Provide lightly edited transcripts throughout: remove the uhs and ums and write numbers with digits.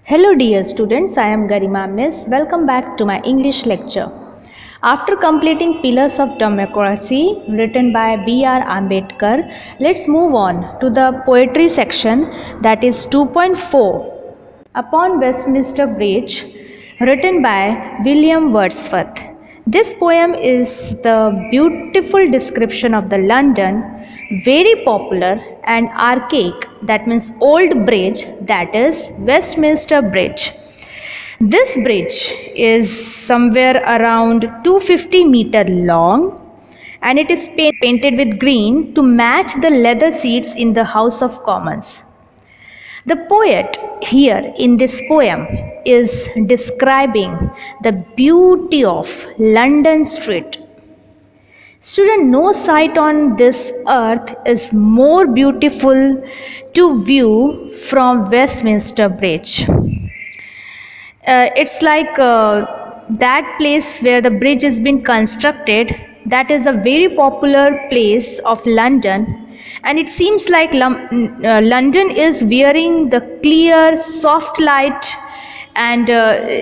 Hello dear students, I am Garima Miss. Welcome back to my English lecture. After completing Pillars of Democracy written by B.R. Ambedkar, let's move on to the poetry section, that is 2.4 Upon Westminster Bridge written by William Wordsworth. This poem is the beautiful description of the London, very popular and archaic, that means old bridge, that is Westminster Bridge. This bridge is somewhere around 250-meter long and it is painted with green to match the leather seats in the House of Commons. The poet here in this poem is describing the beauty of London street. Student, no sight on this earth is more beautiful to view from Westminster Bridge. It's like that place where the bridge has been constructed. That is a very popular place of London, and it seems like London is wearing the clear soft light and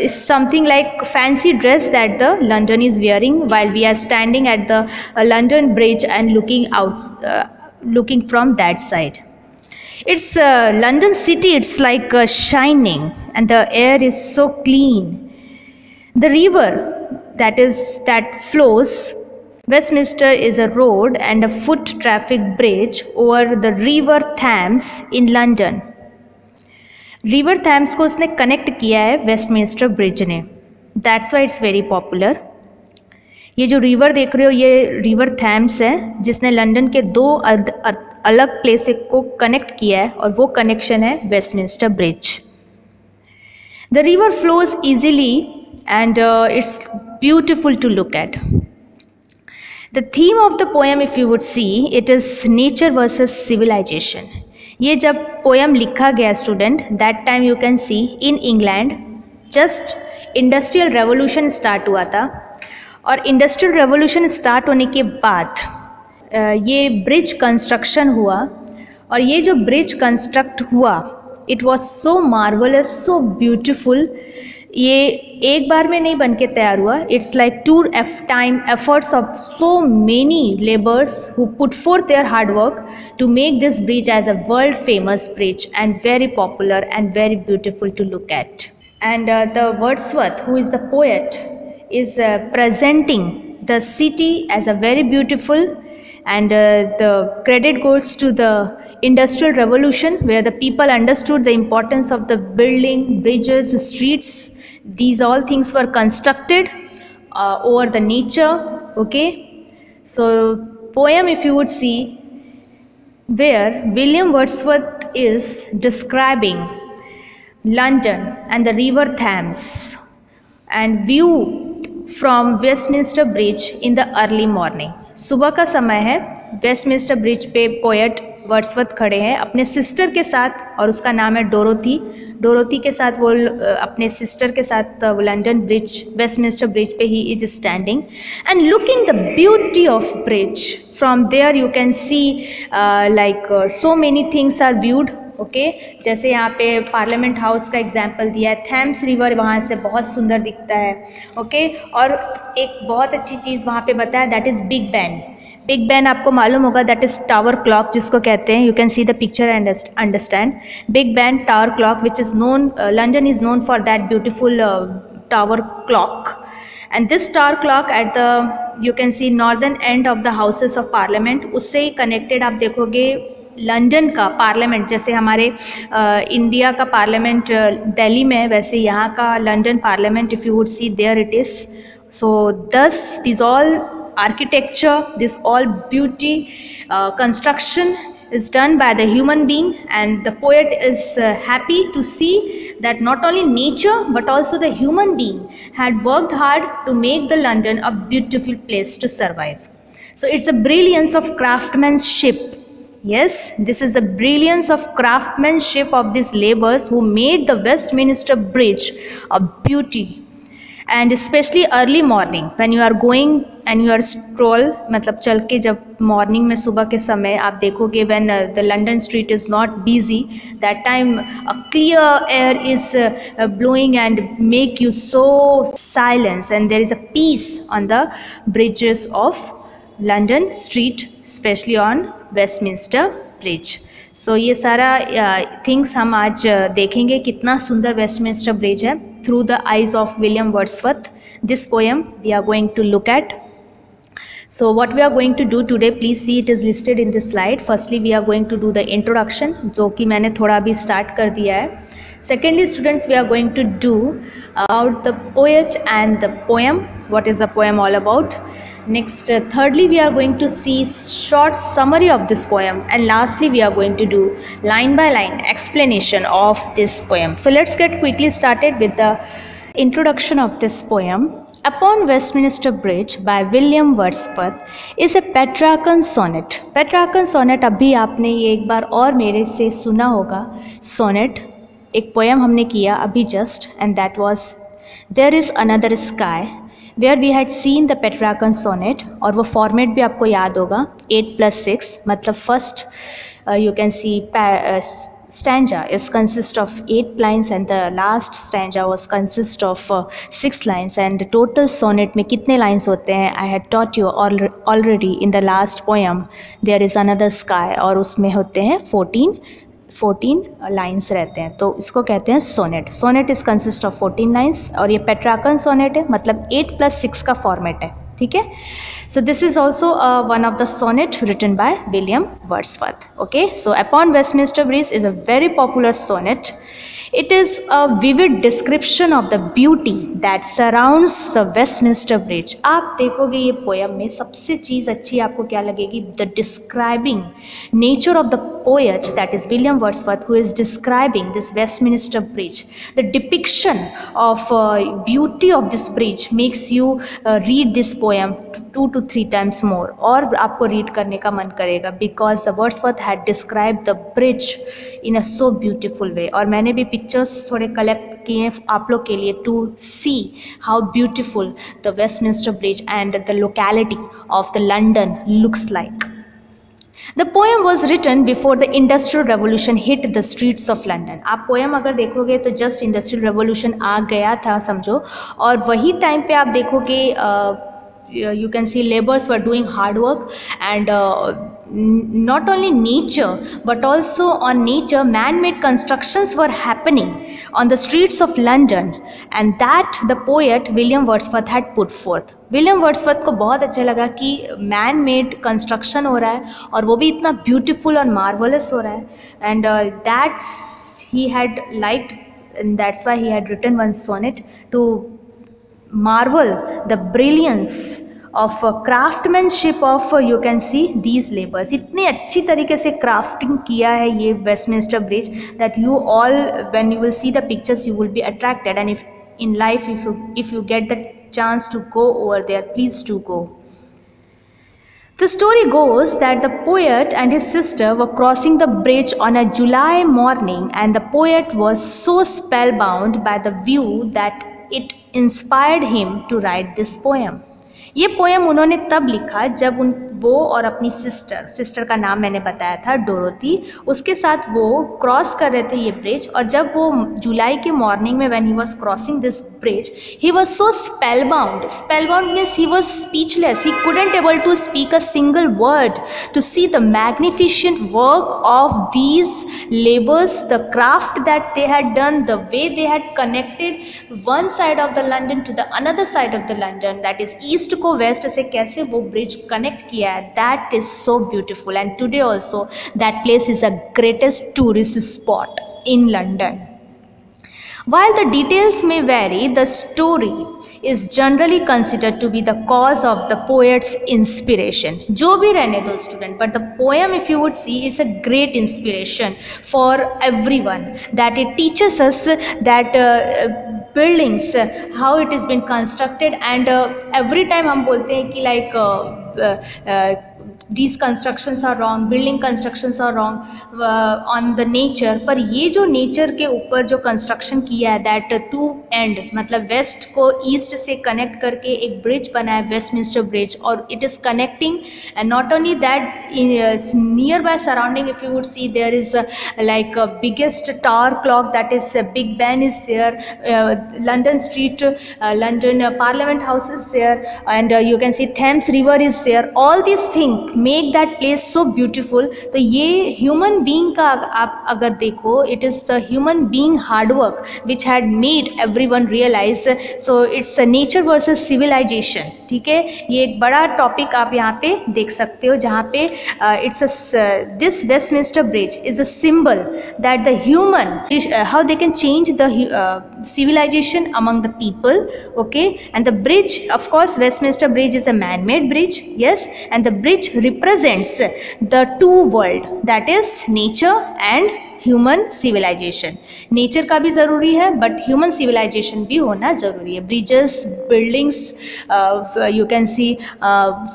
something like fancy dress that the London is wearing while we are standing at the London Bridge and looking from that side. It's London city, it's like shining and the air is so clean. The river that flows Westminster is a road and a foot traffic bridge over the river Thames in London. River Thames को उसने connect किया है Westminster bridge ने, that's why it's very popular. ये जो river देख रहे हो ये रिवर थैम्स है जिसने लंदन के दो अलग प्लेस को कनेक्ट किया है और वो कनेक्शन है Westminster Bridge. The river flows easily and it's beautiful to look at. The theme of the poem if you would see it is nature versus civilisation. ये जब पोएम लिखा गया student, that time you can see in England just industrial revolution start हुआ था और industrial revolution start होने के बाद ये ब्रिज कंस्ट्रक्शन हुआ और ये जो ब्रिज कंस्ट्रक्ट हुआ it was so marvellous, so beautiful. ये एक बार में नहीं बन के तैयार हुआ. It's like two time efforts of so many labours who put forth their hard work to make this bridge as a world famous bridge and very popular and very beautiful to look at. And the Wordsworth who is the poet is presenting the city as a very beautiful, and the credit goes to the industrial revolution where the people understood the importance of the building, bridges, streets. These all things were constructed over the nature. Okay, so poem if you would see where William Wordsworth is describing London and the river Thames and view from Westminster bridge in the early morning. सुबह का समय है, Westminster Bridge पे poet Wordsworth खड़े हैं अपने sister के साथ और उसका नाम है डोरोथी. डोरोथी के साथ वो अपने सिस्टर के साथ लंदन ब्रिज, वेस्टमिंस्टर ब्रिज पे he is standing and looking the beauty of bridge. From there you can see like so many things are viewed. Okay, जैसे यहाँ पे पार्लियामेंट हाउस का एग्जाम्पल दिया है, थैम्स रिवर वहाँ से बहुत सुंदर दिखता है. ओके, और एक बहुत अच्छी चीज़ वहाँ पे बताया, that is Big Ben. Big Ben आपको मालूम होगा, दैट इज़ टावर क्लॉक जिसको कहते हैं. You can see the picture and understand. Big Ben tower clock which is known, London is known for that beautiful tower clock. And this tower clock at the you can C northern end of the houses of parliament, उससे connected आप देखोगे London का parliament. जैसे हमारे India का parliament Delhi में है, वैसे यहाँ का London parliament if you would see there it is. So this this all architecture, this all beauty construction is done by the human being, and the poet is happy to see that not only nature but also the human being had worked hard to make the London a beautiful place to survive. So it's the brilliance of craftsmanship. Yes, this is the brilliance of craftsmanship of these laborers who made the Westminster Bridge a beauty. And especially early morning when you are going and you are stroll, मतलब चल के जब morning में सुबह के समय आप देखोगे when the London street is not busy, that time a clear air is blowing and make you so silence, and there is a peace on the bridges of London street, especially on Westminster Bridge. So ये सारा things हम आज देखेंगे कितना सुंदर Westminster Bridge है through the eyes of William Wordsworth. This poem we are going to look at. So what we are going to do today, please see it is listed in this slide. Firstly we are going to do the introduction, जो कि मैंने थोड़ा अभी start कर दिया है. Secondly students, we are going to do about the poet and the poem, what is the poem all about. Next, thirdly we are going to see short summary of this poem, and lastly we are going to do line by line explanation of this poem. So let's get quickly started with the introduction of this poem. Upon Westminster Bridge by William Wordsworth is a Petrarchan sonnet. Petrarchan sonnet अभी आपने ये एक बार और मेरे से सुना होगा. Sonnet एक पोएम हमने किया अभी just, and that was There is Another Sky, where we had seen the Petrarchan sonnet. और वो फॉर्मेट भी आपको याद होगा 8+6, मतलब first you can see stanza is consist of 8 lines and the last stanza was consist of 6 lines, and total sonnet में कितने lines होते हैं I had taught you already in the last poem There is Another Sky, और उसमें होते हैं 14 lines रहते हैं, तो इसको कहते हैं sonnet. Sonnet is consist of 14 lines, और ये पेट्राकन सोनेट है, मतलब 8+6 का फॉर्मेट है. ठीक है. So this is also one of the sonnet written by William Wordsworth. Okay, so Upon Westminster Bridge is a very popular sonnet. It is a vivid description of the beauty that surrounds the Westminster Bridge. आप देखोगे ये poem में सबसे चीज़ अच्छी आपको क्या लगेगी, the describing nature of the poet, that is William Wordsworth, who is describing this Westminster Bridge. The depiction of beauty of this bridge makes you read this poem 2 to 3 times more, और आपको read करने का मन करेगा, because the Wordsworth had described the bridge in a so beautiful way. और मैंने भी pictures थोड़े कलेक्ट किए आप लोग के लिए to see how beautiful the Westminster Bridge and the locality of the London looks like. The poem was written before the Industrial Revolution hit the streets of London. आप पोएम अगर देखोगे तो जस्ट इंडस्ट्रियल रेवोल्यूशन आ गया था समझो, और वही time पे आप देखोगे you can see laborers were doing hard work, and not only nature but also on nature man-made constructions were happening on the streets of London, and that the poet William Wordsworth had put forth. William Wordsworth को बहुत अच्छा लगा कि man-made construction हो रहा है और वो भी इतना beautiful और marvelous हो रहा है, and that's he had liked, and that's why he had written one sonnet to marvel the brilliance of craftsmanship of you can see these laborers. इतनी अच्छी तरीके से crafting किया है ये Westminster Bridge that you all when you will see the pictures you will be attracted, and if in life if you get the chance to go over there, please do go. The story goes that the poet and his sister were crossing the bridge on a July morning, and the poet was so spellbound by the view that it inspired him to write this poem. ये poem उन्होंने तब लिखा जब वो और अपनी sister का नाम मैंने बताया था डोरोथी, उसके साथ वो क्रॉस कर रहे थे ये ब्रिज, और जब वो जुलाई के मॉर्निंग में when he was crossing this bridge he was so spellbound. Spellbound means he was speechless, he couldn't able to speak a single word to see the magnificent work of these labours, the craft that they had done, the way they had connected one side of the London to the another side of the London, that is east को west से कैसे वो bridge connect किया है. That is so beautiful, and today also that place is a greatest tourist spot in London. While the details may vary, the story is generally considered to be the cause of the poet's inspiration. जो भी रहने दो student, but the poem if you would see is a great inspiration for everyone, that it teaches us that buildings how it has been constructed, and every time हम बोलते हैं कि like these constructions are wrong, building constructions are wrong on the nature, पर ये जो nature के ऊपर जो कंस्ट्रक्शन किया है दैट टू एंड मतलब वेस्ट को ईस्ट से कनेक्ट करके एक ब्रिज बना है, वेस्टमिंस्टर ब्रिज, और it is connecting and not only that in nearby surrounding if you would see there is like a biggest tower clock, that is Big Ben is there, London Street, London Parliament House is there, and you can see Thames River is there. All these things make that place so beautiful. तो ये human being का आप अगर देखो, it is the human being hard work which had made everyone realize. So it's a nature versus civilization. ठीक है, ये एक बड़ा टॉपिक आप यहाँ पे देख सकते हो जहाँ पे it's this Westminster bridge is a symbol that the human how they can change the civilization among the people. Okay, and the bridge, of course Westminster Bridge is a man-made bridge, yes, and the bridge represents the two world, that is nature and human civilisation. Nature का भी ज़रूरी है but human civilisation भी होना ज़रूरी है. Bridges, buildings, you can C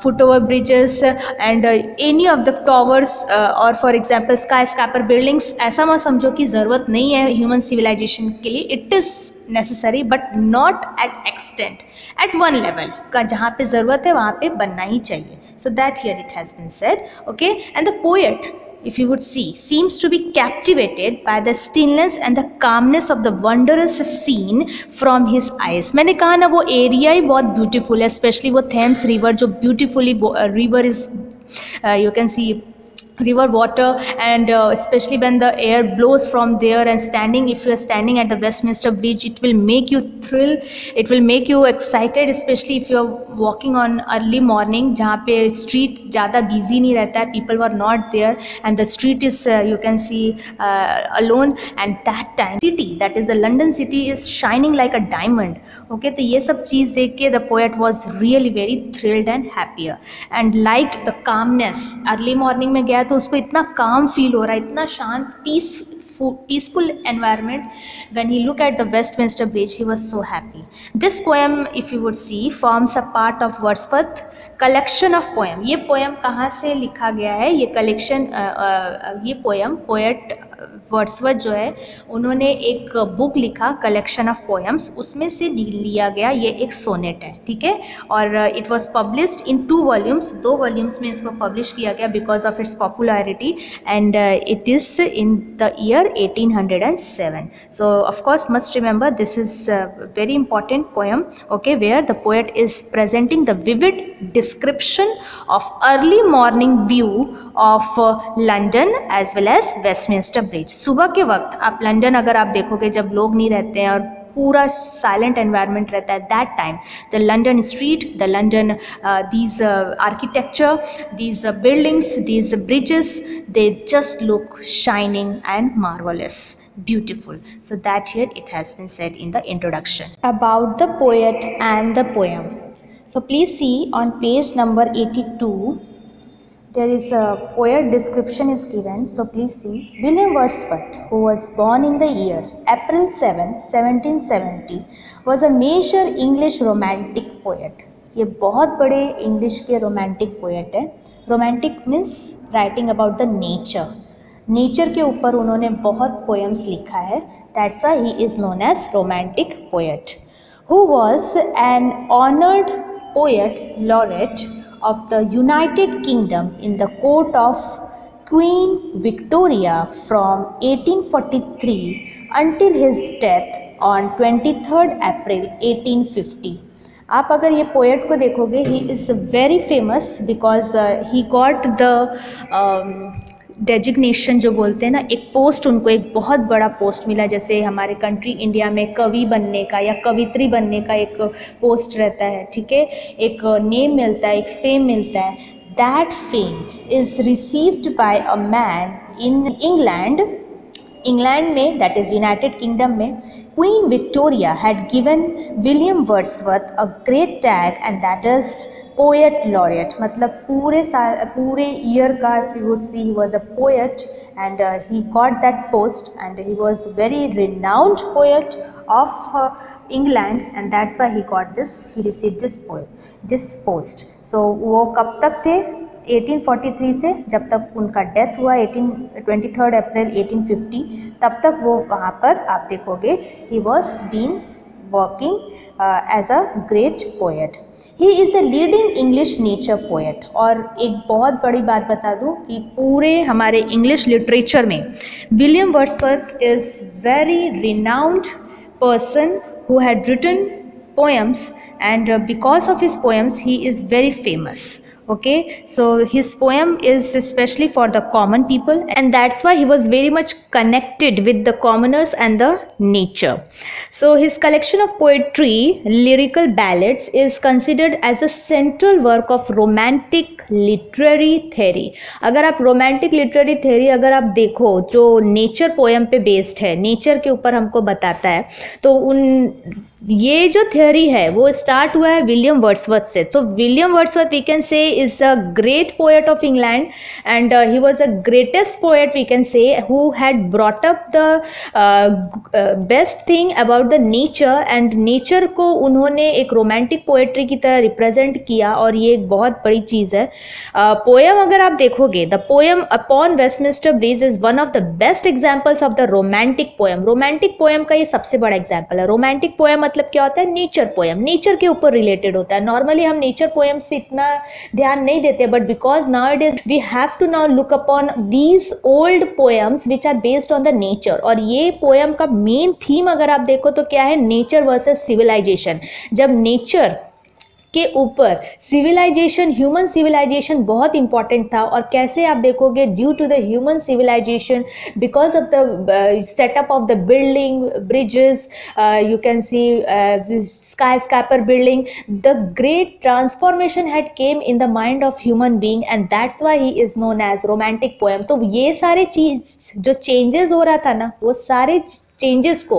foot over bridges and any of the towers और for example sky scraper buildings. ऐसा मत समझो कि ज़रूरत नहीं है ह्यूमन सिविलाइजेशन के लिए. It is necessary but not at extent, at one level का जहाँ पे ज़रूरत है वहाँ पे बनना ही चाहिए. So that here it has been said. Okay, and the poet, if you would see, seems to be captivated by the stillness and the calmness of the wondrous scene from his eyes. मैंने कहा ना वो area ही बहुत beautiful है, specially वो Thames river जो beautifully river is you can see river water, and especially when the air blows from there and standing, if you are standing at the Westminster Bridge, it will make you thrill, it will make you excited, especially if you are walking on early morning जहाँ पे street ज़्यादा busy नहीं रहता है, people were not there and the street is you can see alone, and that time city, that is the London city, is shining like a diamond. Okay, तो ये सब चीज़ देख के the poet was really very thrilled and happier and liked the calmness. Early morning में गया तो उसको इतना काम फील हो रहा है, इतना शांत, peaceful environment. When he looked at the Westminster Bridge, he was so happy. This poem, if you would see, forms a part of Wordsworth collection of poem. ये poem कहाँ से लिखा गया है? ये collection, ये poem poet वर्ड्सवर्थ जो है उन्होंने एक बुक लिखा कलेक्शन ऑफ पोएम्स, उसमें से लिया गया ये एक सोनेट है. ठीक है, और it was published in 2 volumes, 2 volumes में इसको पब्लिश किया गया because of its popularity, and it is in the year 1807. So of course must remember this is very important poem. Okay, where the poet is presenting the vivid description of early morning view of London as well as Westminster bridge. सुबह के वक्त आप London अगर आप देखोगे जब लोग नहीं रहते हैं और पूरा साइलेंट एनवायरनमेंट रहता है, that time the London street, the London these architecture, these buildings, these bridges, they just look shining and marvellous, beautiful. So that here it has been said in the introduction about the poet and the poem. So please see on page number 82 there is a poet description is given. So please see, William Wordsworth, who was born in the year April 7, 1770, was a major English romantic poet. ये बहुत बड़े English के romantic poet है. Romantic means writing about the nature. Nature के ऊपर उन्होंने बहुत poems लिखा है. That's why he is known as romantic poet. Who was an honoured poet laureate of the United Kingdom in the court of Queen Victoria from 1843 until his death on 23rd April 1850. आप अगर ये poet को देखोगे, he is very famous because he got the designation जो बोलते हैं ना, एक पोस्ट, उनको एक बहुत बड़ा पोस्ट मिला. जैसे हमारे कंट्री इंडिया में कवि बनने का या कवित्री बनने का एक पोस्ट रहता है. ठीक है, एक नेम मिलता है, एक फेम मिलता है. That fame is received by a man in England. England में, दैट इज़ यूनाइटेड किंगडम में, queen Victoria had given William Wordsworth a great tag and that is poet laureate. मतलब पूरे ईयर का, if you would C, he was a poet and he got that post and he was very renowned poet of England and that's why he got this, he received this post. सो वो कब तक थे? 1843 से जब तक उनका death हुआ 23 अप्रैल 1850, तब तक वो वहाँ पर आप देखोगे he was been working as a great poet. He is a leading English nature poet. और एक बहुत बड़ी बात बता दूँ कि पूरे हमारे इंग्लिश लिटरेचर में William Wordsworth is very renowned person who had written poems, and because of his poems he is very famous. Okay, so his poem is especially for the common people, and that's why he was very much connected with the commoners and the nature. So his collection of poetry, lyrical ballads, is considered as a central work of romantic literary theory. अगर आप romantic literary theory अगर आप देखो जो nature poem पे based है, nature के ऊपर हमको बताता है, तो उन ये जो थ्योरी है वो स्टार्ट हुआ है विलियम वर्ड्सवर्थ से. तो William Wordsworth we can say is a great poet of England, and he was a greatest poet we can say who had brought up the best thing about the nature, and nature को उन्होंने एक romantic poetry की तरह represent किया. और ये एक बहुत बड़ी चीज़ है. पोएम अगर आप देखोगे, the poem upon Westminster bridge is one of the best examples of the romantic poem. Romantic poem का ये सबसे बड़ा एग्जाम्पल है. रोमांटिक पोएम मतलब क्या होता है? नेचर पोएम, नेचर के ऊपर रिलेटेड होता है. नॉर्मली हम नेचर पोएम से इतना ध्यान नहीं देते, but because now it is we have to now look upon these old poems which are based on the nature. और ये पोएम का मेन थीम अगर आप देखो तो क्या है? Nature versus civilisation. जब नेचर के ऊपर सिविलाइजेशन, ह्यूमन सिविलाइजेशन बहुत इंपॉर्टेंट था, और कैसे आप देखोगे due to the human civilisation, because of the setup of the building, bridges, you can see skyscraper building, the great transformation had came in the mind of human being, and that's why he is known as romantic poem. तो ये सारे चीज जो changes हो रहा था ना, वो सारे चेंजेस को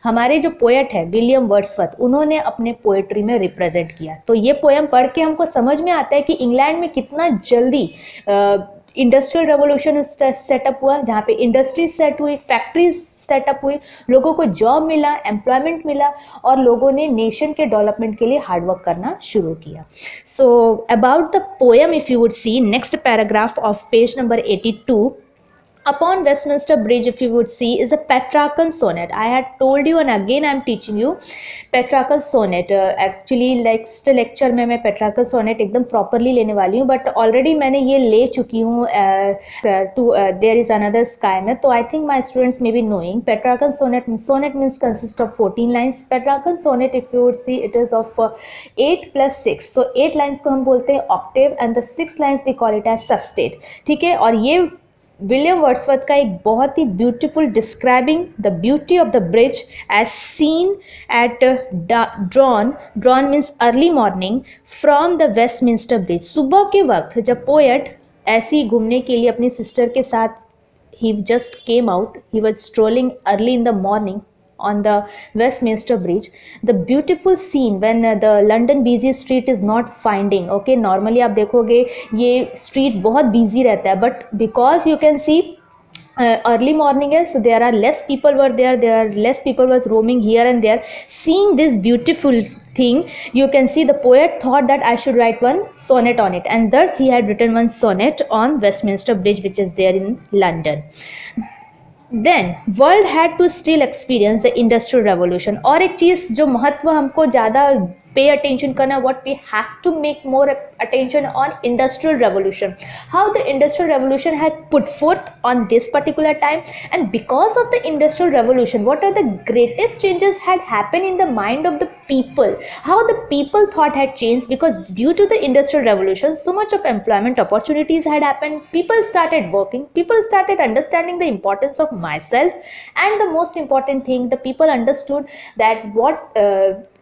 हमारे जो पोएट है विलियम वर्ड्सवर्थ, उन्होंने अपने पोएट्री में रिप्रेजेंट किया. तो ये पोएम पढ़ के हमको समझ में आता है कि इंग्लैंड में कितना जल्दी इंडस्ट्रियल रेवोल्यूशन सेटअप हुआ, जहाँ पे इंडस्ट्रीज सेट हुई, फैक्ट्रीज सेटअप हुई, लोगों को जॉब मिला, एम्प्लॉयमेंट मिला, और लोगों ने नेशन के डेवलपमेंट के लिए हार्डवर्क करना शुरू किया. So about the poem if you would C next paragraph of page number 82, upon Westminster Bridge, if you would see, is a Petrarchan sonnet. I had told you, and again I am teaching you Petrarchan sonnet. Actually next lecture में मैं Petrarchan sonnet एकदम properly लेने वाली हूँ, but already मैंने ये ले चुकी हूँ There is Another Sky में. तो I think my students may be knowing Petrarchan sonnet. Sonnet means consist of 14 lines. Petrarchan sonnet, if you would see, it is of 8 plus 6. So 8 lines को हम बोलते हैं octave, and the 6 lines we call it as sestet. ठीक है. और ये William Wordsworth का एक बहुत ही beautiful describing the beauty of the bridge as seen at dawn means early morning from the Westminster bridge. सुबह के वक्त जब पोएट ऐसे ही घूमने के लिए अपनी सिस्टर के साथ he just came out, he was strolling early in the morning on the Westminster Bridge, the beautiful scene when the London busy street is not finding. Okay, normally आप देखोगे ये street बहुत busy रहता है, but because you can see early morning है, so there are less people were there are less people was roaming here and there. Seeing this beautiful thing, you can see the poet thought that I should write one sonnet on it, and thus he had written one sonnet on Westminster Bridge, which is there in London. Then world had to still experience the industrial revolution. और एक चीज़ जो महत्व हमको ज़्यादा pay attention करना, what we have to make more attention on industrial revolution, how the industrial revolution had put forth on this particular time, and because of the industrial revolution what are the greatest changes had happened in the mind of the people, how the people thought had changed, because due to the industrial revolution so much of employment opportunities had happened, people started working, people started understanding the importance of myself, and the most important thing, the people understood that what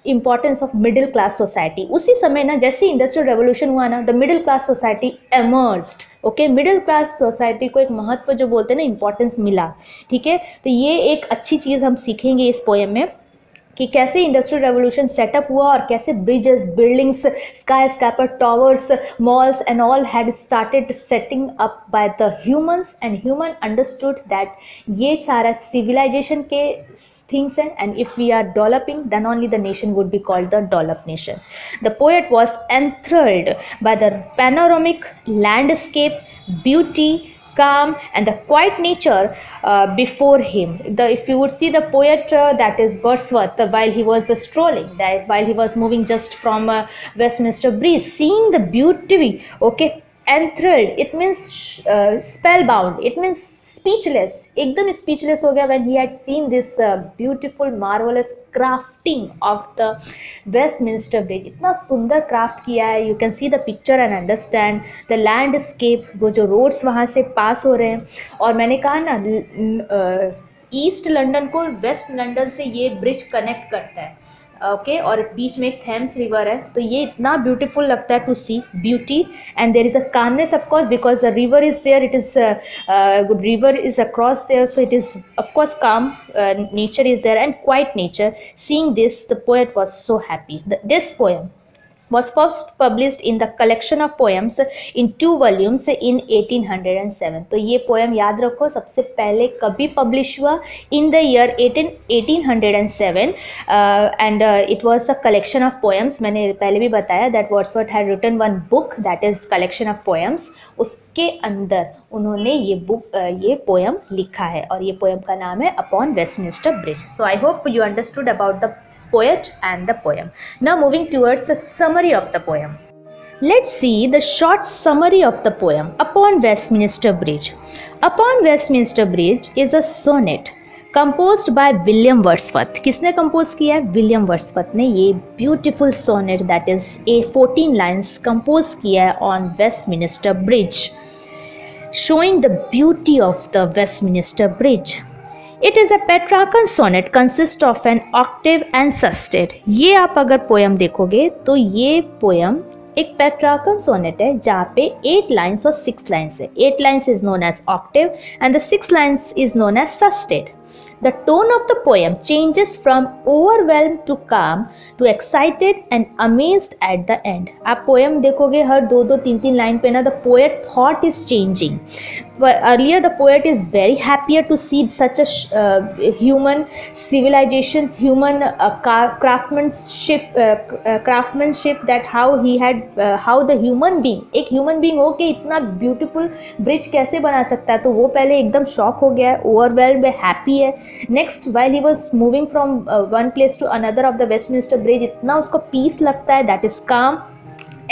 importance of middle class society. उसी समय ना जैसे industrial revolution हुआ ना, the middle class society emerged. Okay, middle class society को एक महत्व जो बोलते हैं ना, इंपॉर्टेंस मिला. ठीक है, तो ये एक अच्छी चीज़ हम सीखेंगे इस पोएम में कि कैसे इंडस्ट्रियल रेवोल्यूशन सेटअप हुआ, और कैसे bridges, buildings, sky scraper, towers, malls and all had started setting up by the humans, and human understood that ये सारा सिविलाइजेशन के things and if we are developing, then only the nation would be called the developed nation. The poet was enthralled by the panoramic landscape, beauty, calm and the quiet nature before him. If you would see the poet, that is Wordsworth, while he was strolling, that while he was moving just from Westminster Bridge, seeing the beauty, okay, enthralled, it means spellbound, it means speechless, एकदम speechless हो गया when he had seen this beautiful marvelous crafting of the Westminster Bridge. इतना सुंदर craft किया है, you can see the picture and understand the landscape, वो जो roads वहाँ से पास हो रहे हैं. और मैंने कहा ना, ईस्ट लंदन को वेस्ट लंदन से ये ब्रिज कनेक्ट करता है, ओके और बीच में एक थेम्स रिवर है, तो ये इतना ब्यूटीफुल लगता है to see beauty and there is a calmness of course because the river is there, it is river is across there, so it is of course calm, nature is there and quiet nature. Seeing this the poet was so happy. This poem was first published in the collection of poems in 2 volumes in 1807. तो ये poem याद रखो सबसे पहले कभी publish हुआ, in the year 1807 and it was a collection of poems. मैंने पहले भी बताया that Wordsworth had written one book that is collection of poems. उसके अंदर उन्होंने ये पोएम लिखा है और ये पोएम का नाम है Upon Westminster Bridge. So I hope you understood about the poet and the poem. Now moving towards the summary of the poem. Let's see the short summary of the poem Upon Westminster Bridge. Upon Westminster Bridge is a sonnet composed by William Wordsworth. किसने compose किया है? William Wordsworth ने ये beautiful sonnet that is 14 lines compose किया है on Westminster Bridge, showing the beauty of the Westminster Bridge. It is a Petrarchan sonnet consist of an octave and sestet. ये आप अगर पोएम देखोगे तो ये पोएम एक पेट्रार्कन सोनेट है जहाँ पे 8 लाइन्स और 6 लाइन्स है. 8 lines is known as octave and the 6 lines is known as sestet. The tone of the poem changes from overwhelmed to calm to excited and amazed at the end. आप poem देखोगे हर 2-3 line पे ना the poet thought is changing. Earlier the poet is very happier to see such a human civilization, human craftsmanship that how he had how the human being, एक human being हो के इतना beautiful bridge कैसे बना सकता है, तो वो पहले एकदम शॉक हो गया है, overwhelmed है, happy है. Next, while he was moving from one place to another of the Westminster Bridge, इतना उसको peace लगता है, that is calm.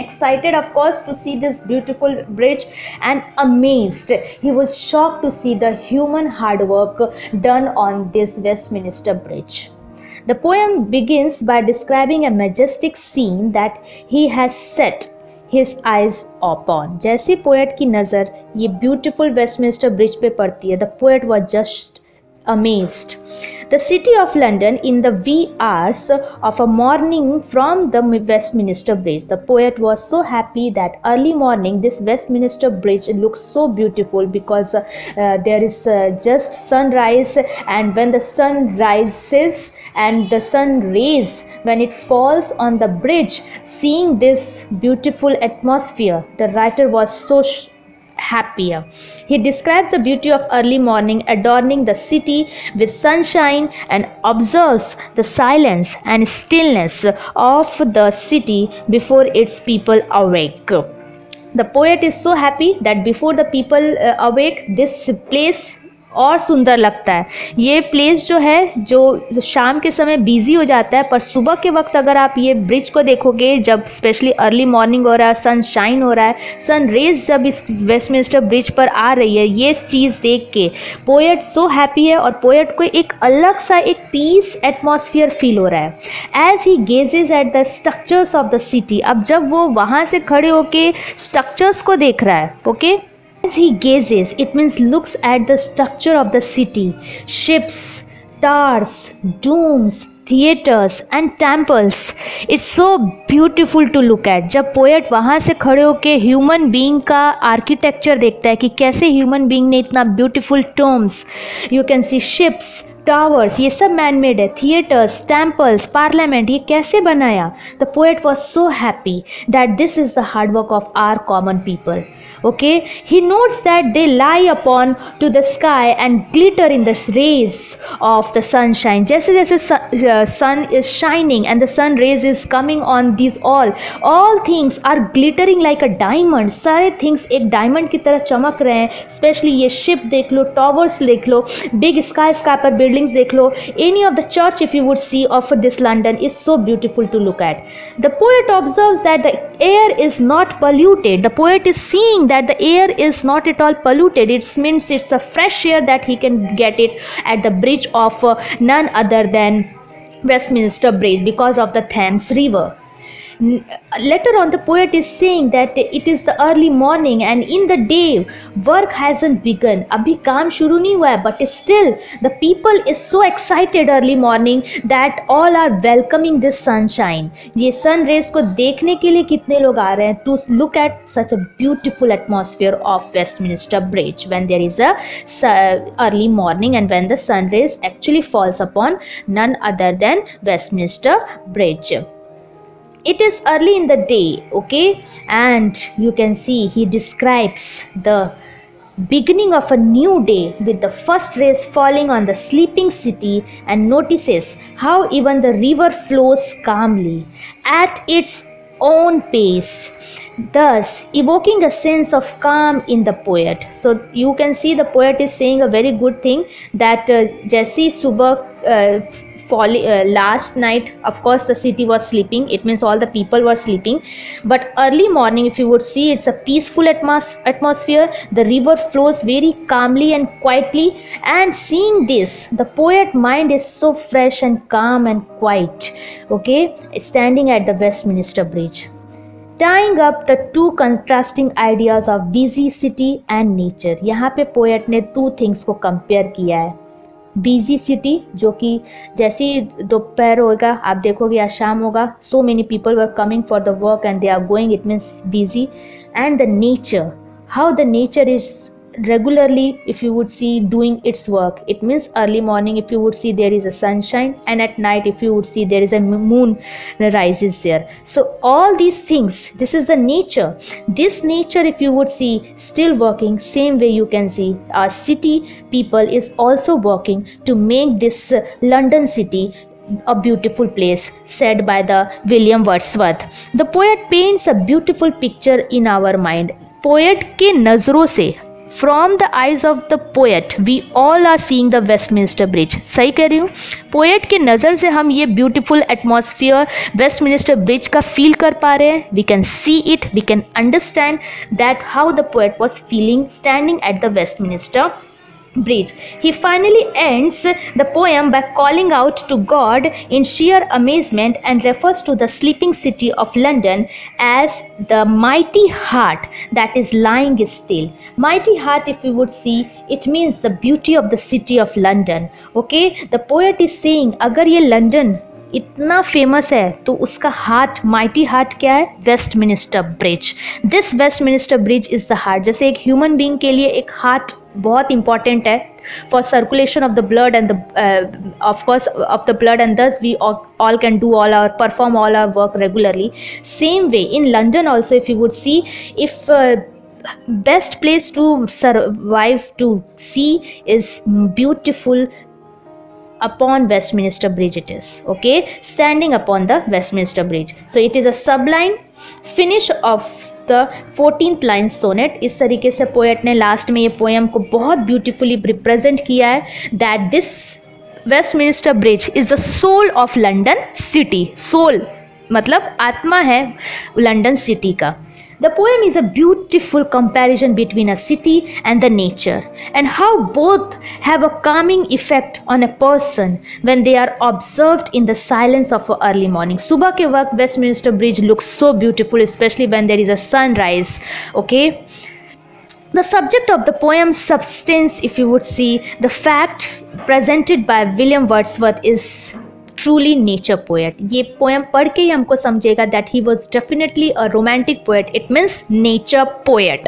Excited of course to see this beautiful bridge and amazed. He was shocked to see the human hard work done on this Westminster Bridge. The poem begins by describing a majestic scene that he has set his eyes upon. जैसे poet की नज़र ये beautiful Westminster Bridge पे पड़ती है, the poet was just amazed. The city of London in the wee hours of a morning from the Westminster Bridge. The poet was so happy that early morning this Westminster Bridge looks so beautiful because there is just sunrise, and when the sun rises and the sun rays when it falls on the bridge, seeing this beautiful atmosphere, the writer was so happier. He describes the beauty of early morning adorning the city with sunshine and observes the silence and stillness of the city before its people awake. The poet is so happy that before the people awake, this place और सुंदर लगता है. ये place जो है जो शाम के समय बिजी हो जाता है, पर सुबह के वक्त अगर आप ये ब्रिज को देखोगे, जब स्पेशली अर्ली मॉर्निंग हो रहा है, सन शाइन हो रहा है, सन रेज जब इस वेस्टमिनिस्टर ब्रिज पर आ रही है, ये चीज़ देख के पोएट सो हैप्पी है और पोएट को एक अलग सा एक पीस एटमॉस्फियर फील हो रहा है as he gazes at the structures of the city. अब जब वो वहाँ से खड़े होके स्ट्रक्चर्स को देख रहा है, okay As he gazes, it means looks at the structure of the city, ships, towers, domes, theaters and temples. It's so beautiful to look at. जब पोएट वहाँ से खड़े होके ह्यूमन बीइंग का आर्किटेक्चर देखता है कि कैसे ह्यूमन बीइंग ने इतना beautiful tombs, you can see ships, towers, ये सब मैन मेड है, थिएटर्स, टेम्पल्स, पार्लियामेंट, ये कैसे बनाया? The poet was so happy that this is the hard work of our common people. Okay, he notes that they lie upon to the sky and glitter in the rays of the sunshine. जैसे जैसे sun is shining and the sun rays is coming on this all things are glittering like a diamond. सारे things एक diamond की तरह चमक रहे हैं. Specially ये शिप देख लो, टावर्स देख लो, बिग स्काई स्कापर बिल्डिंग्स देख लो, any of the church if you would see of this London is so beautiful to look at. The poet observes that the air is not polluted. The poet is seeing that the air is not at all polluted. It means it's a fresh air that he can get it at the bridge of none other than Westminster Bridge because of the Thames River. Later on, the poet is saying that it is the early morning and in the day work hasn't begun. अभी काम शुरू नहीं हुआ है, but still the people is so excited early morning that all are welcoming this sunshine. ये sun rays को देखने के लिए कितने लोग आ रहे हैं to look at such a beautiful atmosphere of Westminster Bridge when there is a early morning and when the sun rays actually falls upon none other than Westminster Bridge. It is early in the day, okay, and you can see he describes the beginning of a new day with the first rays falling on the sleeping city and notices how even the river flows calmly at its own pace, thus evoking a sense of calm in the poet. So you can see the poet is saying a very good thing that Jesse Subak last night, of course the city was sleeping, it means all the people were sleeping, but early morning if you would see it's a peaceful atmosphere, the river flows very calmly and quietly, and seeing this the poet mind is so fresh and calm and quiet, okay, standing at the Westminster Bridge, tying up the two contrasting ideas of busy city and nature. यहाँ पे poet ने two things को compare किया है. Busy city जो कि जैसे ही दोपहर होगा आप देखोगे या शाम होगा, so many people were coming for the work and they are going, it means busy, and the nature, how the nature is regularly if you would see doing its work. It means early morning if you would see there is a sunshine, and at night if you would see there is a moon rises there. So all these things, this is the nature. This nature if you would see still working, same way you can see our city people is also working to make this London city a beautiful place, said by the William Wordsworth. The poet paints a beautiful picture in our mind. Poet के नजरों से, from the eyes of the poet we all are seeing the Westminster Bridge. सही कह रही हूँ, poet की नज़र से हम ये ब्यूटीफुल एटमॉस्फियर वेस्टमिनिस्टर ब्रिज का फील कर पा रहे हैं. We can see it, we can understand that how the poet was feeling standing at the Westminster bridge. He finally ends the poem by calling out to God in sheer amazement and refers to the sleeping city of London as the mighty heart that is lying still. Mighty heart, if you would see, it means the beauty of the city of London. Okay, the poet is saying अगर ये London इतना famous है तो उसका heart, mighty heart क्या है? Westminster bridge. This Westminster Bridge is the heart. जैसे एक ह्यूमन बीइंग के लिए एक हार्ट बहुत इंपॉर्टेंट है for circulation of the blood and the of course of the blood, and thus we all can do perform all our work regularly. Same way in London also, if you would see, if best place to survive to see is beautiful upon Westminster Bridge it is, okay, standing upon the Westminster Bridge. So it is a sublime finish of the 14th line sonnet. इस तरीके से poet ने last में ये poem को बहुत beautifully represent किया है, that this Westminster Bridge is the soul of London city. Soul मतलब आत्मा है लंदन सिटी का. The poem is a beautiful comparison between a city and the nature, and how both have a calming effect on a person when they are observed in the silence of an early morning. सुबह के वक्त Westminster Bridge looks so beautiful, especially when there is a sunrise. Okay. The subject of the poem's substance, if you would see, the fact presented by William Wordsworth is truly nature poet. ये poem पढ़ के ही हमको समझेगा that he was definitely a romantic poet. It means nature poet.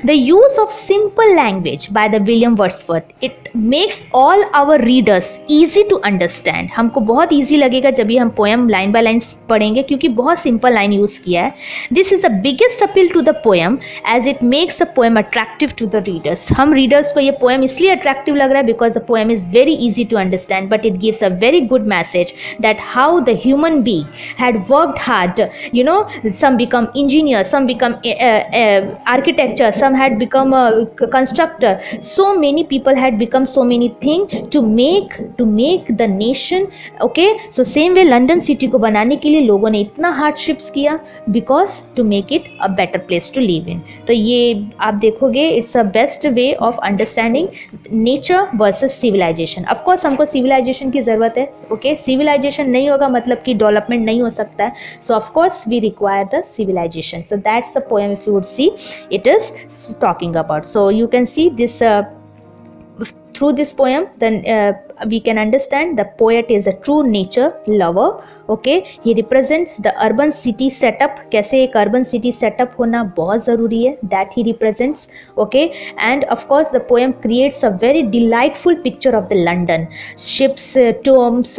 The use of simple language by the William Wordsworth, it makes all our readers easy to understand. हमको बहुत easy लगेगा जब भी हम poem line by line पढ़ेंगे क्योंकि बहुत simple line use किया है. This is the biggest appeal to the poem as it makes the poem attractive to the readers. हम readers को ये poem इसलिए attractive लग रहा है because the poem is very easy to understand, but it gives a very good message that how the human being had worked hard. You know, some become engineers, some become architecture, some had become a constructor. So many people had become so many things to make the nation. Okay, so same way London city को बनाने के लिए लोगों ने इतना hardships किया because to make it a better place to live in. तो ये आप देखोगे it's a best way of understanding nature versus civilization. Of course हमको civilization की ज़रूरत है. Okay, civilization नहीं होगा मतलब कि development नहीं हो सकता है. So of course we require the civilization. So that's the poem, if you would see, it is talking about. So you can see this through this poem, then we can understand the poet is a true nature lover. Okay, he represents the urban city setup. कैसे एक urban city setup होना बहुत ज़रूरी है, that he represents. Okay, and of course the poem creates a very delightful picture of the London. Ships, tombs,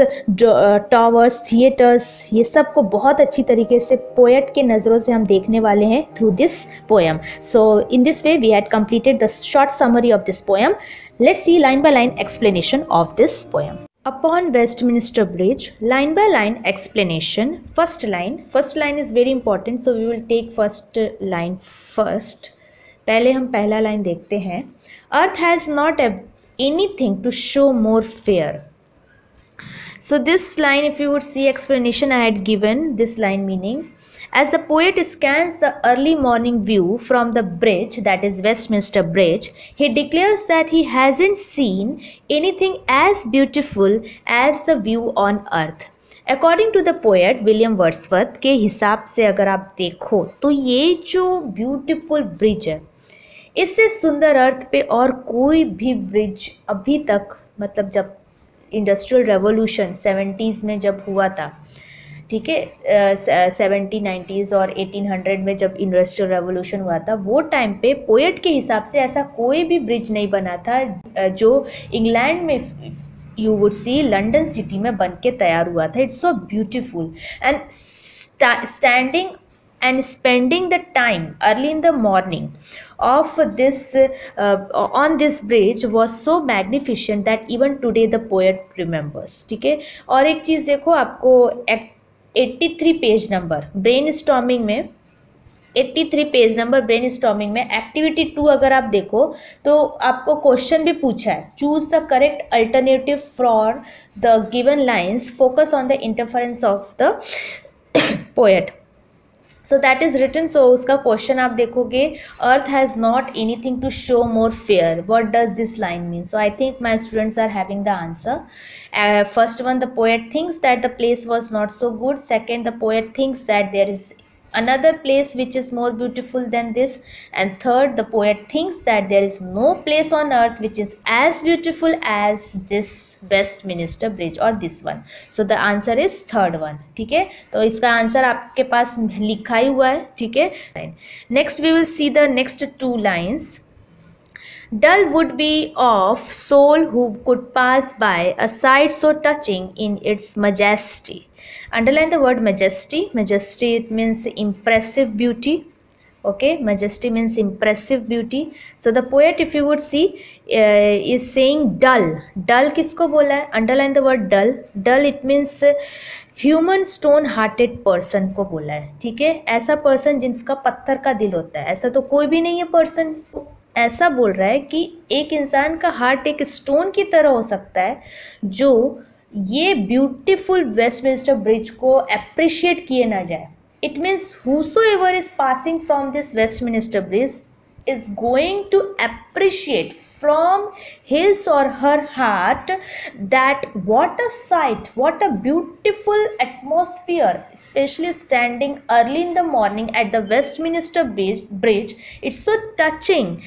towers, theaters, ये सब को बहुत अच्छी तरीके से poet के नज़रों से हम देखने वाले हैं through this poem. So in this way we had completed the short summary of this poem. Let's see line by line explanation of this poem. Upon Westminster Bridge, line by line explanation. First line is very important, so we will take first line first. पहले हम पहला line देखते हैं. Earth has not anything to show more fair. So this line, if you would see explanation, I had given this line meaning. As the poet scans the early morning view from the bridge, that is Westminster Bridge, he declares that he hasn't seen anything as beautiful as the view on earth. According to the poet William Wordsworth के हिसाब से अगर आप देखो तो ये जो beautiful bridge है, इससे सुंदर अर्थ पे और कोई भी ब्रिज अभी तक, मतलब जब इंडस्ट्रियल रेवोल्यूशन 70s में जब हुआ था, ठीक है, 1790s और 1800 में जब इंडस्ट्रियल रेवोल्यूशन हुआ था, वो टाइम पे पोएट के हिसाब से ऐसा कोई भी ब्रिज नहीं बना था जो इंग्लैंड में you would C London city में बन के तैयार हुआ था. It's so beautiful and standing and spending the time early in the morning of this on this bridge was so magnificent that even today the poet remembers. ठीक है, और एक चीज़ देखो, आपको 83 पेज नंबर ब्रेन स्टॉर्मिंग में 83 page number brain storming में activity 2 अगर आप देखो तो आपको क्वेश्चन भी पूछा है, choose the correct alternative for the given lines, focus on the interference of the poet. So that is written. So उसका क्वेश्चन आप देखोगे, earth has not anything to show more fair. What does this line mean? So I think my students are having the answer. First one, the poet thinks that the place was not so good. Second, the poet thinks that there is another place which is more beautiful than this. And third, the poet thinks that there is no place on earth which is as beautiful as this Westminster Bridge or this one. So the answer is third one. ठीक है, तो इसका answer आपके पास लिखा ही हुआ है. ठीक है, next we will see the next 2 lines. Dull would be of soul who could pass by a sight so touching in its majesty. Underline the word majesty. Majesty, it means impressive beauty. Okay, majesty means impressive beauty. So the poet, if you would see, is saying dull. Dull किसको बोला है? Underline the word dull. Dull, it means human stone hearted person को बोला है. ठीक है, ऐसा person जिसका पत्थर का दिल होता है, ऐसा तो कोई भी नहीं है पर्सन. ऐसा बोल रहा है कि एक इंसान का हार्ट एक स्टोन की तरह हो सकता है जो ये ब्यूटीफुल वेस्टमिंस्टर ब्रिज को अप्रिशिएट किए ना जाए. It means whosoever is passing from this Westminster Bridge is going to appreciate from his or her heart that what a sight, what a beautiful atmosphere, especially standing early in the morning at the Westminster Bridge. It's so touching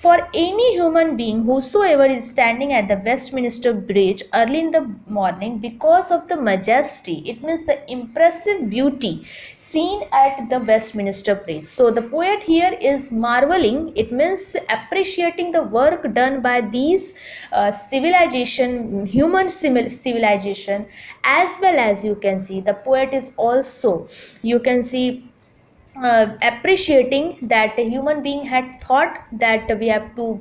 For any human being whosoever is standing at the Westminster Bridge early in the morning, because of the majesty, it means the impressive beauty seen at the Westminster Bridge. So the poet here is marveling, it means appreciating the work done by these human civilization, as well as you can see the poet is also, you can see, appreciating that a human being had thought that we have to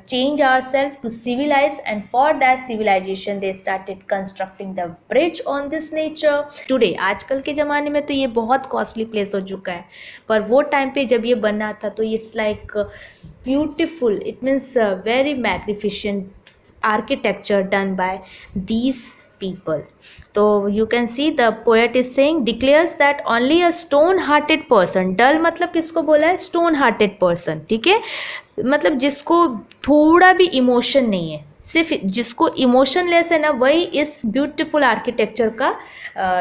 change ourselves to civilize, and for that civilization they started constructing the bridge on this nature. Today आजकल के ज़माने में तो ये बहुत costly place हो चुका है, पर वो टाइम पे जब ये बना था तो it's like beautiful, it means very magnificent architecture done by these people. So you can see the poet is saying, declares that only a stone hearted person, dull मतलब किसको बोला है, stone hearted person, ठीक है, मतलब जिसको थोड़ा भी इमोशन नहीं है, सिर्फ जिसको इमोशनलेस है ना, वही इस ब्यूटीफुल आर्किटेक्चर का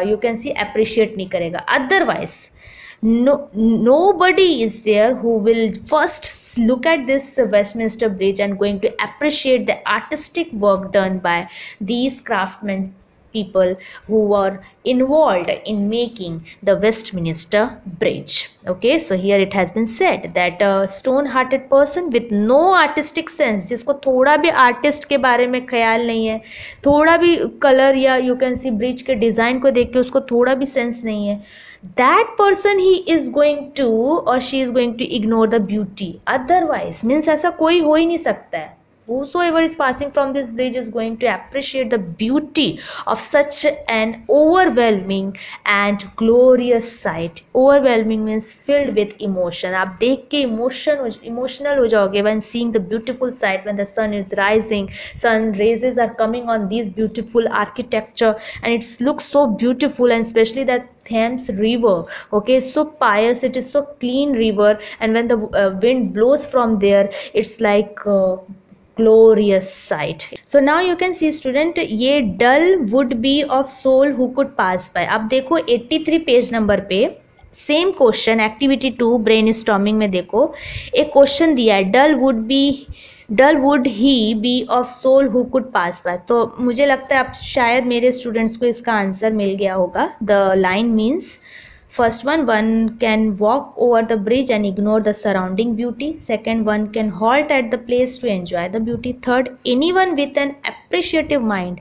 यू कैन सी अप्रिशिएट नहीं करेगा. Otherwise nobody is there who will first look at this Westminster Bridge and going to appreciate the artistic work done by these craftsmen people who were involved in making the Westminster Bridge. Okay, so here it has been said that a stone hearted person with no artistic sense, जिसको थोड़ा भी artist के बारे में ख्याल नहीं है, थोड़ा भी कलर या यू कैन सी ब्रिज के डिज़ाइन को देख के उसको थोड़ा भी सेंस नहीं है, that person he is going to or she is going to ignore the beauty. Otherwise means ऐसा कोई हो ही नहीं सकता है. Whosoever is passing from this bridge is going to appreciate the beauty of such an overwhelming and glorious sight. Overwhelming means filled with emotion. आप देख के emotional हो जाओगे when seeing the beautiful sight, when the sun is rising, sun rays are coming on these beautiful architecture, and it looks so beautiful, and especially that Thames river, okay, so pious, it is so clean river, and when the wind blows from there, it's like glorious sight. So now you can see student, ये dull would be of soul who could pass by. अब देखो 83 page number पे same question, activity 2 brainstorming में देखो एक question दिया है, dull would he be of soul who could pass by. तो मुझे लगता है अब शायद मेरे स्टूडेंट्स को इसका आंसर मिल गया होगा. The line means, first one can walk over the bridge and ignore the surrounding beauty. Second, one can halt at the place to enjoy the beauty. Third, anyone with an appreciative mind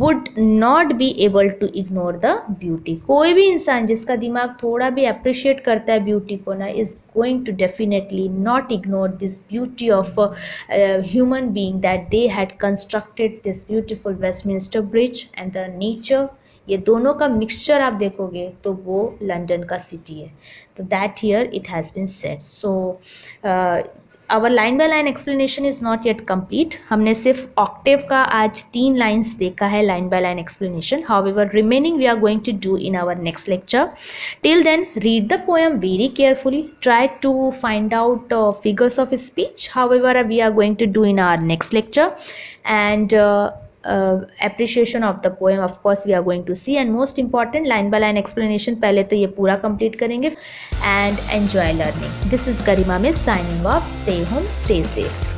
would not be able to ignore the beauty. कोई भी इंसान जिसका दिमाग थोड़ा भी appreciate करता है beauty को ना, is going to definitely not ignore this beauty of a human being that they had constructed this beautiful Westminster Bridge and the nature. ये दोनों का मिक्सचर आप देखोगे तो वो लंदन का सिटी है. तो that here it has been said. So our line by line explanation is not yet complete. हमने सिर्फ ऑक्टेव का आज 3 लाइन्स देखा है line by line explanation. However remaining we are going to do in our next lecture. Till then read the poem very carefully, try to find out figures of speech. However we are going to do in our next lecture, and appreciation of the poem of course we are going to see, and most important line by line explanation पहले तो ये पूरा complete करेंगे. And enjoy learning. This is Garima Miss signing off. Stay home, stay safe.